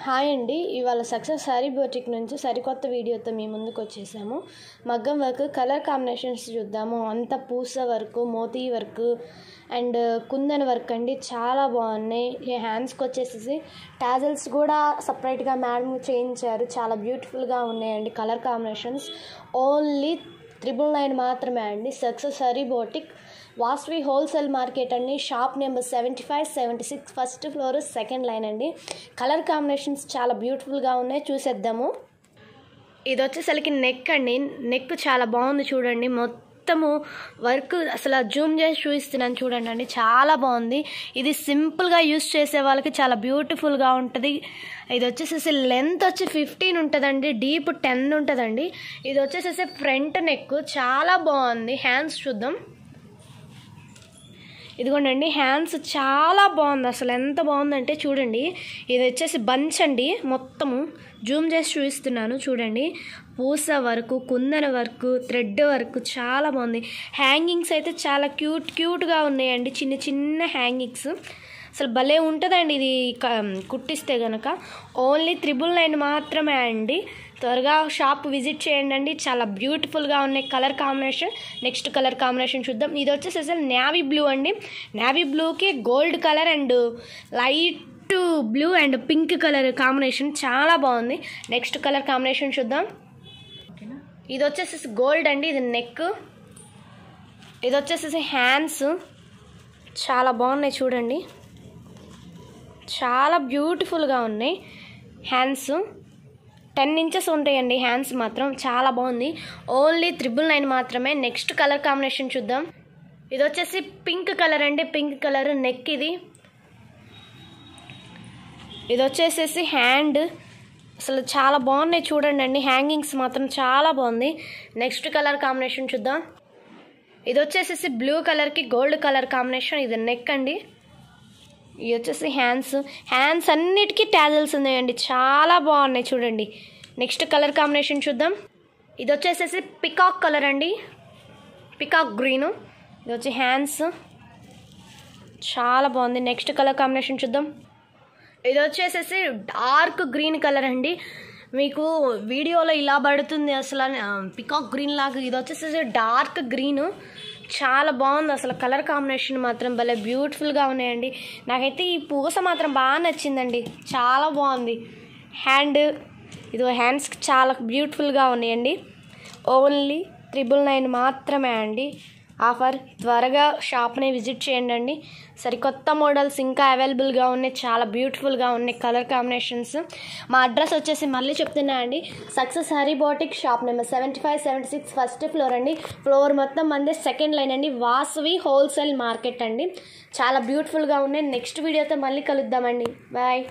Hi అండి, ఇవాళ success sari boutique నుంచి సరికొత్త వీడియోతో మీ ముందుకు వచ్చేసాము. మగ్గం వర్క్, కలర్ కాంబినేషన్స్ చూద్దాము. అంత పూస వర్క్, మోతీ వర్క్ అండ్ కుందన్ వర్క్ అండి, చాలా బాగున్నాయి. ఈ హ్యాండ్స్కి వచ్చేసి టాజల్స్ కూడా సపరేట్గా మేడం చేయించారు, చాలా బ్యూటిఫుల్గా ఉన్నాయండి. కలర్ కాంబినేషన్స్ ఓన్లీ 999 మాత్రమే అండి. Success sari boutique, Vasavi wholesale market అండి. Shop number 75, 76, first floor, second line అండి. కలర్ కాంబినేషన్స్ చాలా బ్యూటిఫుల్గా ఉన్నాయి, చూసేద్దాము. ఇది వచ్చేసరికి నెక్ అండి. నెక్ చాలా బాగుంది చూడండి. మొత్తము వర్క్ అసలు జూమ్ చేసి చూపిస్తున్నాను చూడండి అండి, చాలా బాగుంది. ఇది సింపుల్గా యూస్ చేసే వాళ్ళకి చాలా బ్యూటిఫుల్గా ఉంటుంది. ఇది వచ్చేసేసి లెంత్ వచ్చి 15 ఉంటుందండి, డీప్ 10 ఉంటుందండి. ఇది వచ్చేసేసి ఫ్రంట్ నెక్ చాలా బాగుంది. హ్యాండ్స్ చూద్దాం. ఇదిగోండి, హ్యాండ్స్ చాలా బాగుంది, అసలు ఎంత బాగుందంటే చూడండి. ఇది వచ్చేసి బంచ్ అండి, మొత్తము జూమ్ చేసి చూపిస్తున్నాను చూడండి. పూస వర్క్, కుందన వర్క్, థ్రెడ్ వర్క్ చాలా బాగుంది. హ్యాంగింగ్స్ అయితే చాలా క్యూట్గా ఉన్నాయండి, చిన్న చిన్న హ్యాంగింగ్స్. అసలు భలే ఉంటుందండి ఇది కుట్టిస్తే కనుక. ఓన్లీ 999 మాత్రమే అండి. త్వరగా షాప్ విజిట్ చేయండి అండి, చాలా బ్యూటిఫుల్గా ఉన్నాయి. Colour combination, next colour combination చూద్దాం. ఇది వచ్చేసి నేవీ బ్లూ అండి. నేవీ బ్లూకి gold colour and light blue and pink colour combination చాలా బాగుంది. నెక్స్ట్ కలర్ కాంబినేషన్ చూద్దాం. ఇది వచ్చేసి గోల్డ్ అండి. ఇది నెక్, ఇది వచ్చేసి హ్యాండ్స్ చాలా బాగున్నాయి చూడండి, చాలా బ్యూటిఫుల్గా ఉన్నాయి. హ్యాండ్స్ 10 ఇంచెస్ ఉంటాయండి, హ్యాండ్స్ మాత్రం చాలా బాగుంది. ఓన్లీ 999 మాత్రమే. నెక్స్ట్ కలర్ కాంబినేషన్ చూద్దాం. ఇది వచ్చేసి పింక్ కలర్ అండి, పింక్ కలర్ నెక్. ఇది వచ్చేసేసి హ్యాండ్, అసలు చాలా బాగున్నాయి చూడండి అండి. హ్యాంగింగ్స్ మాత్రం చాలా బాగుంది. నెక్స్ట్ కలర్ కాంబినేషన్ చూద్దాం. ఇది వచ్చేసేసి బ్లూ కలర్కి గోల్డ్ కలర్ కాంబినేషన్. ఇది నెక్ అండి. ఇది వచ్చేసి హ్యాండ్స్ అన్నిటికీ టాజల్స్ ఉన్నాయండి, చాలా బాగున్నాయి చూడండి. నెక్స్ట్ కలర్ కాంబినేషన్ చూద్దాం. ఇది వచ్చేసేసి పికాక్ కలర్ అండి, పికాక్ గ్రీను. ఇది వచ్చి హ్యాండ్స్ చాలా బాగుంది. నెక్స్ట్ కలర్ కాంబినేషన్ చూద్దాం. ఇది వచ్చేసేసి డార్క్ గ్రీన్ కలర్ అండి. మీకు వీడియోలో ఇలా పడుతుంది అసలు పికాక్ గ్రీన్ లాగా. ఇది వచ్చేసేసి డార్క్ గ్రీను, చాలా బాగుంది. అసలు కలర్ కాంబినేషన్ మాత్రం భలే బ్యూటిఫుల్గా ఉన్నాయండి. నాకైతే ఈ పూస మాత్రం బాగా నచ్చిందండి, చాలా బాగుంది. హ్యాండ్స్కి చాలా బ్యూటిఫుల్గా ఉన్నాయండి. ఓన్లీ 999 మాత్రమే అండి ఆఫర్. త్వరగా షాప్ని విజిట్ చేయండి అండి. సరికొత్త మోడల్స్ ఇంకా అవైలబుల్గా ఉన్నాయి, చాలా బ్యూటిఫుల్గా ఉన్నాయి కలర్ కాంబినేషన్స్. మా అడ్రస్ వచ్చేసి మళ్ళీ చెప్తున్నా అండి, success sari boutique, shop number 75, 76, first floor అండి. ఫ్లోర్ మొత్తం మంది, సెకండ్ లైన్ అండి. వాసవి హోల్సేల్ మార్కెట్ అండి, చాలా బ్యూటిఫుల్గా ఉన్నాయి. నెక్స్ట్ వీడియోతో మళ్ళీ కలుద్దామండి. బాయ్.